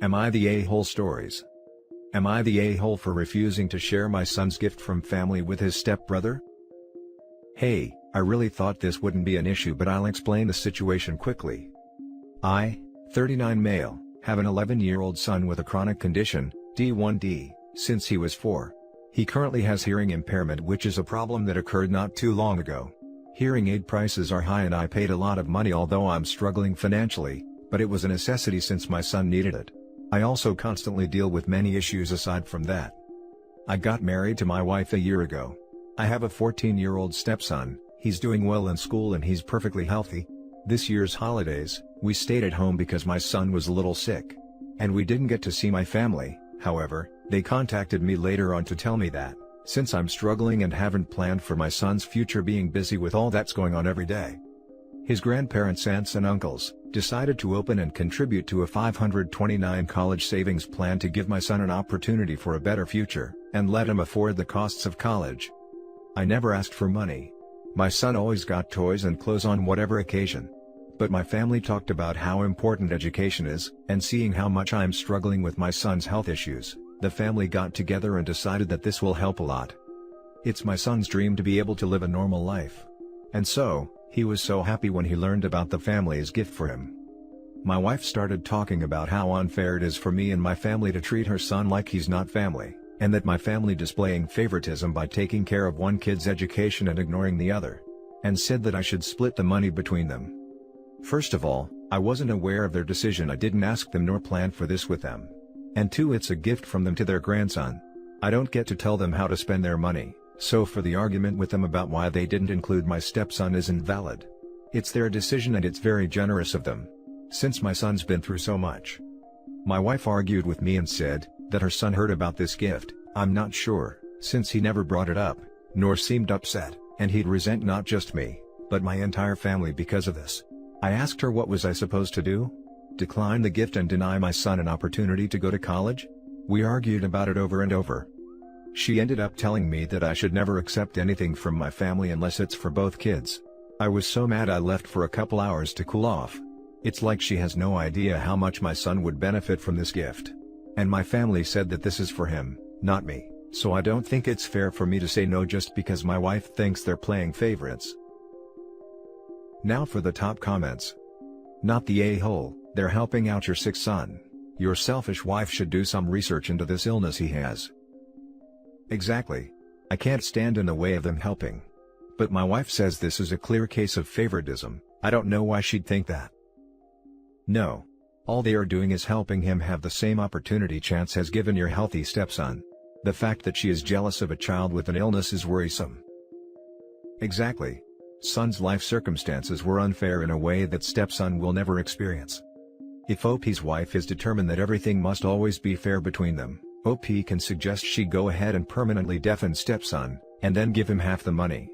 Am I the a-hole stories? Am I the a-hole for refusing to share my son's gift from family with his stepbrother? Hey, I really thought this wouldn't be an issue, but I'll explain the situation quickly. I, 39 male, have an 11-year-old son with a chronic condition, D1D, since he was 4. He currently has hearing impairment, which is a problem that occurred not too long ago. Hearing aid prices are high and I paid a lot of money, although I'm struggling financially, but it was a necessity since my son needed it. I also constantly deal with many issues aside from that. I got married to my wife a year ago. I have a 14-year-old stepson. He's doing well in school and he's perfectly healthy. This year's holidays, we stayed at home because my son was a little sick. And we didn't get to see my family. However, they contacted me later on to tell me that, since I'm struggling and haven't planned for my son's future, being busy with all that's going on every day, his grandparents, aunts and uncles, decided to open and contribute to a $529 college savings plan to give my son an opportunity for a better future, and let him afford the costs of college. I never asked for money. My son always got toys and clothes on whatever occasion. But my family talked about how important education is, and seeing how much I'm struggling with my son's health issues, the family got together and decided that this will help a lot. It's my son's dream to be able to live a normal life. And so, he was so happy when he learned about the family's gift for him. My wife started talking about how unfair it is for me and my family to treat her son like he's not family, and that my family displaying favoritism by taking care of one kid's education and ignoring the other, and said that I should split the money between them. First of all, I wasn't aware of their decision. I didn't ask them nor plan for this with them. And 2, it's a gift from them to their grandson. I don't get to tell them how to spend their money, so for the argument with them about why they didn't include my stepson isn't valid. It's their decision and it's very generous of them, since my son's been through so much. My wife argued with me and said that her son heard about this gift. I'm not sure, since he never brought it up, nor seemed upset, and he'd resent not just me, but my entire family because of this. I asked her what was I supposed to do? Decline the gift and deny my son an opportunity to go to college? We argued about it over and over. She ended up telling me that I should never accept anything from my family unless it's for both kids. I was so mad I left for a couple hours to cool off. It's like she has no idea how much my son would benefit from this gift. And my family said that this is for him, not me, so I don't think it's fair for me to say no just because my wife thinks they're playing favorites. Now for the top comments. Not the a-hole, they're helping out your sick son. Your selfish wife should do some research into this illness he has. Exactly. I can't stand in the way of them helping. But my wife says this is a clear case of favoritism. I don't know why she'd think that. No. All they are doing is helping him have the same opportunity chance has given your healthy stepson. The fact that she is jealous of a child with an illness is worrisome. Exactly. Son's life circumstances were unfair in a way that stepson will never experience. If OP's wife is determined that everything must always be fair between them, OP can suggest she go ahead and permanently deafen stepson, and then give him half the money.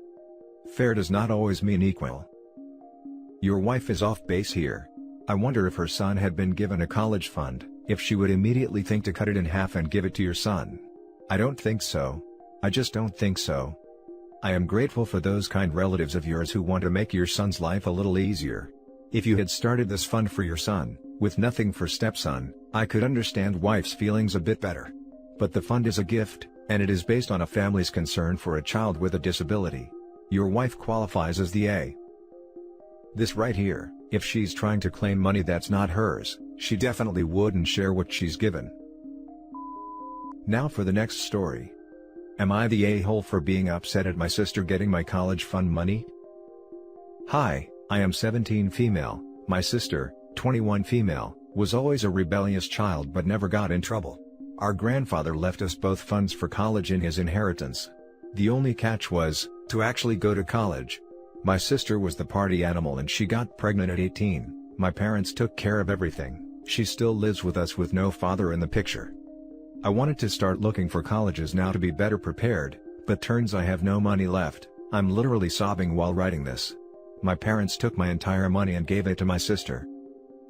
Fair does not always mean equal. Your wife is off base here. I wonder if her son had been given a college fund, if she would immediately think to cut it in half and give it to your son. I don't think so. I just don't think so. I am grateful for those kind relatives of yours who want to make your son's life a little easier. If you had started this fund for your son, with nothing for stepson, I could understand wife's feelings a bit better. But the fund is a gift, and it is based on a family's concern for a child with a disability. Your wife qualifies as the A. This right here, if she's trying to claim money that's not hers, she definitely wouldn't share what she's given. Now for the next story. Am I the a-hole for being upset at my sister getting my college fund money? Hi, I am 17 female, my sister, 21 female, was always a rebellious child but never got in trouble. Our grandfather left us both funds for college in his inheritance. The only catch was, to actually go to college. My sister was the party animal and she got pregnant at 18, my parents took care of everything, she still lives with us with no father in the picture. I wanted to start looking for colleges now to be better prepared, but turns I have no money left. I'm literally sobbing while writing this. My parents took my entire money and gave it to my sister.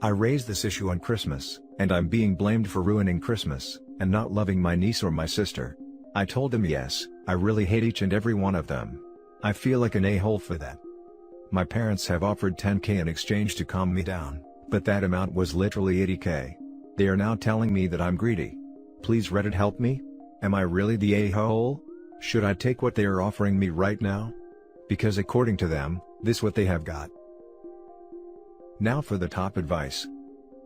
I raised this issue on Christmas, and I'm being blamed for ruining Christmas, and not loving my niece or my sister. I told them yes, I really hate each and every one of them. I feel like an a-hole for that. My parents have offered $10,000 in exchange to calm me down, but that amount was literally $80,000. They are now telling me that I'm greedy. Please Reddit help me? Am I really the a-hole? Should I take what they are offering me right now? Because according to them, this what they have got. Now for the top advice.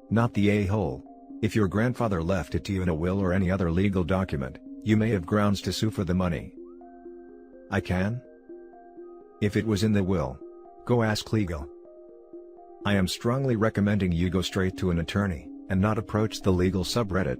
Not the a-hole. If your grandfather left it to you in a will or any other legal document, you may have grounds to sue for the money. I can? If it was in the will, go ask legal. I am strongly recommending you go straight to an attorney, and not approach the legal subreddit.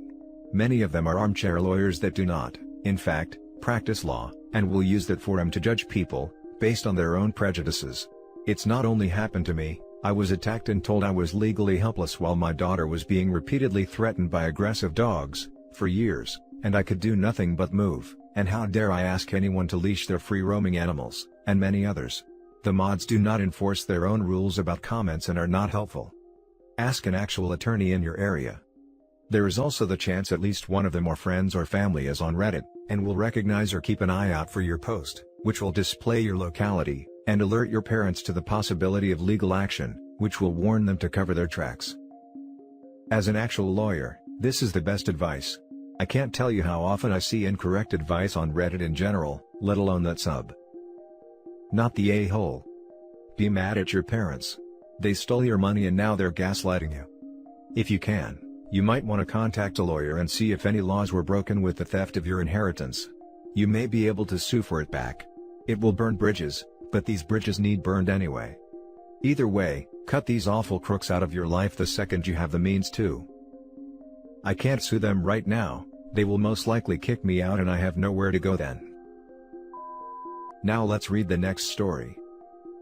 Many of them are armchair lawyers that do not, in fact, practice law, and will use that forum to judge people, based on their own prejudices. It's not only happened to me, I was attacked and told I was legally helpless while my daughter was being repeatedly threatened by aggressive dogs, for years, and I could do nothing but move, and how dare I ask anyone to leash their free-roaming animals, and many others. The mods do not enforce their own rules about comments and are not helpful. Ask an actual attorney in your area. There is also the chance at least one of them or friends or family is on Reddit, and will recognize or keep an eye out for your post, which will display your locality, and alert your parents to the possibility of legal action, which will warn them to cover their tracks. As an actual lawyer, this is the best advice. I can't tell you how often I see incorrect advice on Reddit in general, let alone that sub. Not the a-hole. Be mad at your parents. They stole your money and now they're gaslighting you. If you can, you might want to contact a lawyer and see if any laws were broken with the theft of your inheritance. You may be able to sue for it back. It will burn bridges, but these bridges need burned anyway. Either way, cut these awful crooks out of your life the second you have the means to. I can't sue them right now, they will most likely kick me out and I have nowhere to go then. Now let's read the next story.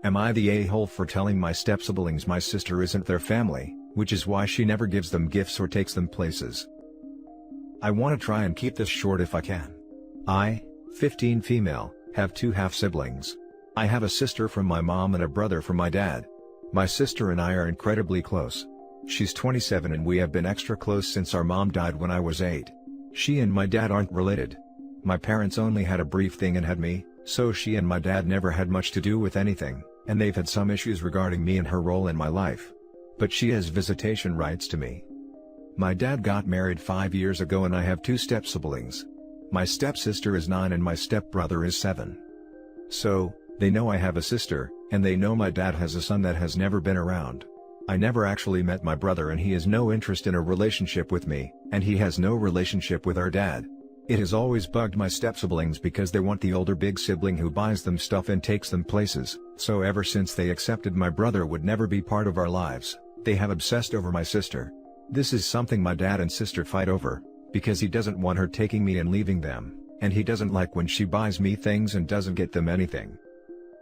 Am I the a-hole for telling my step-siblings my sister isn't their family, which is why she never gives them gifts or takes them places? I want to try and keep this short if I can. I, 15 female, have 2 half-siblings. I have a sister from my mom and a brother from my dad. My sister and I are incredibly close. She's 27 and we have been extra close since our mom died when I was 8. She and my dad aren't related. My parents only had a brief thing and had me, so she and my dad never had much to do with anything, and they've had some issues regarding me and her role in my life. But she has visitation rights to me. My dad got married 5 years ago and I have 2 step-siblings. My stepsister is 9 and my stepbrother is 7. So, they know I have a sister, and they know my dad has a son that has never been around. I never actually met my brother and he has no interest in a relationship with me, and he has no relationship with our dad. It has always bugged my step-siblings because they want the older big sibling who buys them stuff and takes them places, so ever since they accepted my brother would never be part of our lives, they have obsessed over my sister. This is something my dad and sister fight over, because he doesn't want her taking me and leaving them, and he doesn't like when she buys me things and doesn't get them anything.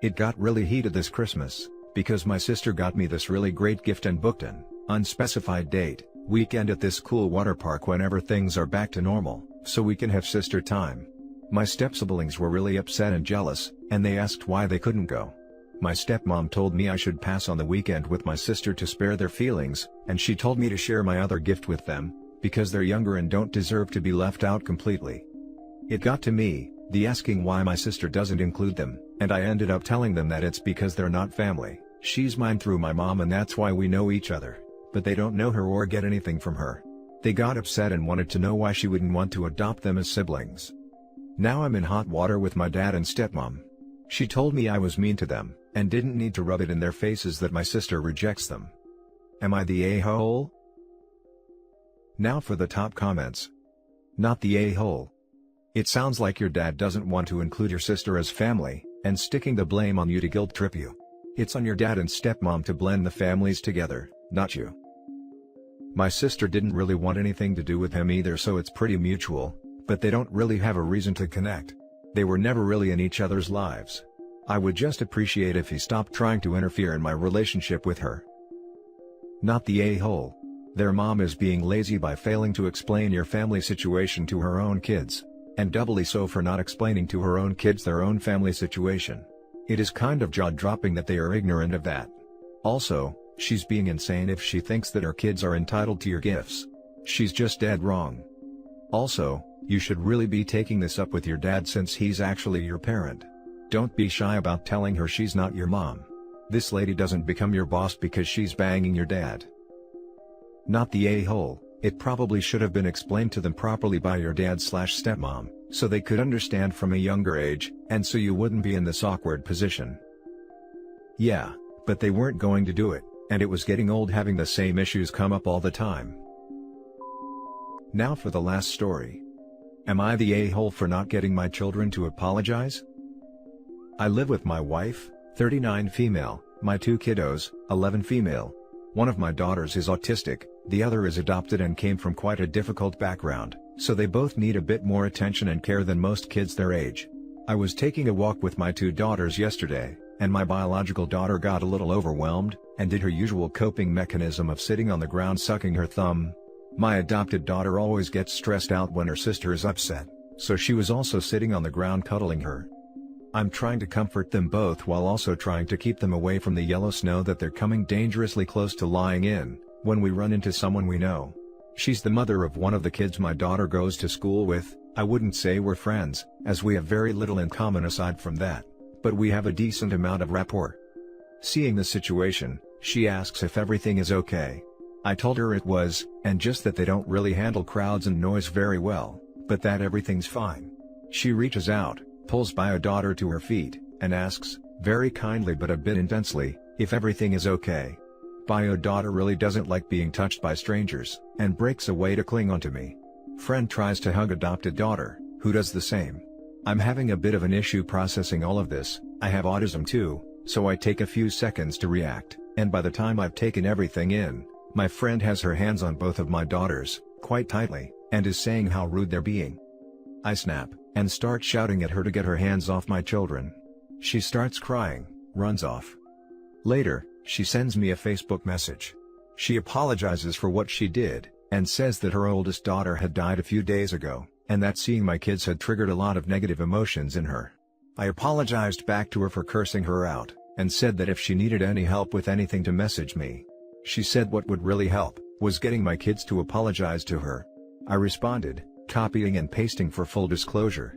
It got really heated this Christmas, because my sister got me this really great gift and booked an unspecified date, weekend at this cool water park whenever things are back to normal, so we can have sister time. My step-siblings were really upset and jealous, and they asked why they couldn't go. My stepmom told me I should pass on the weekend with my sister to spare their feelings, and she told me to share my other gift with them, because they're younger and don't deserve to be left out completely. It got to me, the asking why my sister doesn't include them, and I ended up telling them that it's because they're not family. She's mine through my mom and that's why we know each other, but they don't know her or get anything from her. They got upset and wanted to know why she wouldn't want to adopt them as siblings. Now I'm in hot water with my dad and stepmom. She told me I was mean to them, and didn't need to rub it in their faces that my sister rejects them. Am I the a-hole? Now for the top comments. Not the a-hole. It sounds like your dad doesn't want to include your sister as family, and sticking the blame on you to guilt trip you. It's on your dad and stepmom to blend the families together, not you. My sister didn't really want anything to do with him either, so it's pretty mutual, but they don't really have a reason to connect. They were never really in each other's lives. I would just appreciate if he stopped trying to interfere in my relationship with her. Not the a-hole. Their mom is being lazy by failing to explain your family situation to her own kids, and doubly so for not explaining to her own kids their own family situation. It is kind of jaw-dropping that they are ignorant of that. Also, she's being insane if she thinks that her kids are entitled to your gifts. She's just dead wrong. Also, you should really be taking this up with your dad since he's actually your parent. Don't be shy about telling her she's not your mom. This lady doesn't become your boss because she's banging your dad. Not the a-hole. It probably should have been explained to them properly by your dad/stepmom, so they could understand from a younger age, and so you wouldn't be in this awkward position. Yeah, but they weren't going to do it, and it was getting old having the same issues come up all the time. Now for the last story. Am I the a-hole for not getting my children to apologize? I live with my wife, 39 female, my 2 kiddos, 11 female. One of my daughters is autistic, the other is adopted and came from quite a difficult background, so they both need a bit more attention and care than most kids their age. I was taking a walk with my 2 daughters yesterday, and my biological daughter got a little overwhelmed, and did her usual coping mechanism of sitting on the ground sucking her thumb. My adopted daughter always gets stressed out when her sister is upset, so she was also sitting on the ground cuddling her. I'm trying to comfort them both while also trying to keep them away from the yellow snow that they're coming dangerously close to lying in, when we run into someone we know. She's the mother of one of the kids my daughter goes to school with. I wouldn't say we're friends, as we have very little in common aside from that, but we have a decent amount of rapport. Seeing the situation, she asks if everything is okay. I told her it was, and just that they don't really handle crowds and noise very well, but that everything's fine. She reaches out, pulls bio daughter to her feet, and asks, very kindly but a bit intensely, if everything is okay. Bio daughter really doesn't like being touched by strangers, and breaks away to cling onto me. Friend tries to hug adopted daughter, who does the same. I'm having a bit of an issue processing all of this. I have autism too, so I take a few seconds to react, and by the time I've taken everything in, my friend has her hands on both of my daughters, quite tightly, and is saying how rude they're being. I snap, and start shouting at her to get her hands off my children. She starts crying, runs off. Later, she sends me a Facebook message. She apologizes for what she did, and says that her oldest daughter had died a few days ago, and that seeing my kids had triggered a lot of negative emotions in her. I apologized back to her for cursing her out, and said that if she needed any help with anything to message me. She said what would really help was getting my kids to apologize to her. I responded, copying and pasting for full disclosure.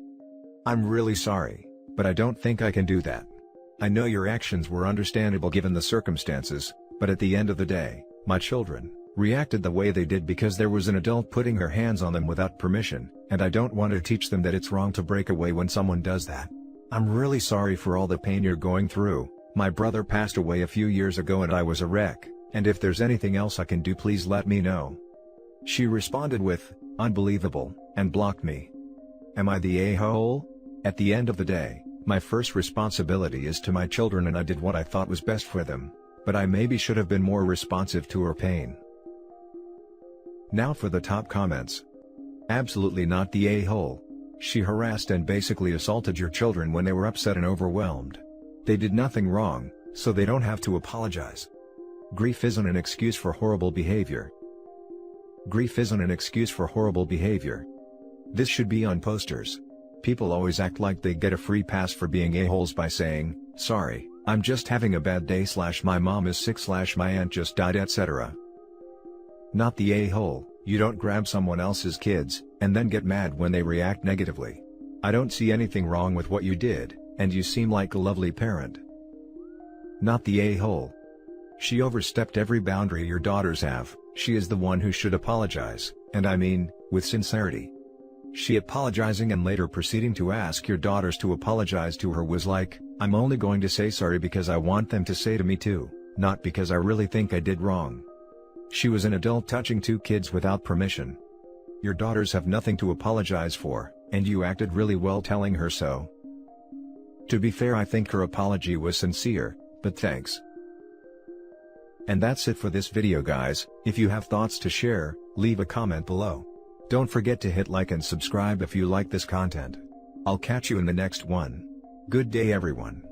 I'm really sorry, but I don't think I can do that. I know your actions were understandable given the circumstances, but at the end of the day, my children reacted the way they did because there was an adult putting her hands on them without permission, and I don't want to teach them that it's wrong to break away when someone does that. I'm really sorry for all the pain you're going through. My brother passed away a few years ago and I was a wreck. And if there's anything else I can do, please let me know. She responded with, unbelievable, and blocked me. Am I the a-hole? At the end of the day, my first responsibility is to my children and I did what I thought was best for them, but I maybe should have been more responsive to her pain. Now for the top comments. Absolutely not the a-hole. She harassed and basically assaulted your children when they were upset and overwhelmed. They did nothing wrong, so they don't have to apologize. Grief isn't an excuse for horrible behavior. Grief isn't an excuse for horrible behavior. This should be on posters. People always act like they get a free pass for being a-holes by saying, sorry, I'm just having a bad day / my mom is sick / my aunt just died, etc. Not the a-hole. You don't grab someone else's kids, and then get mad when they react negatively. I don't see anything wrong with what you did, and you seem like a lovely parent. Not the a-hole. She overstepped every boundary your daughters have. She is the one who should apologize, and I mean, with sincerity. She apologizing and later proceeding to ask your daughters to apologize to her was like, I'm only going to say sorry because I want them to say to me too, not because I really think I did wrong. She was an adult touching 2 kids without permission. Your daughters have nothing to apologize for, and you acted really well telling her so. To be fair, I think her apology was sincere, but thanks. And that's it for this video, guys. If you have thoughts to share, leave a comment below. Don't forget to hit like and subscribe if you like this content. I'll catch you in the next one. Good day everyone.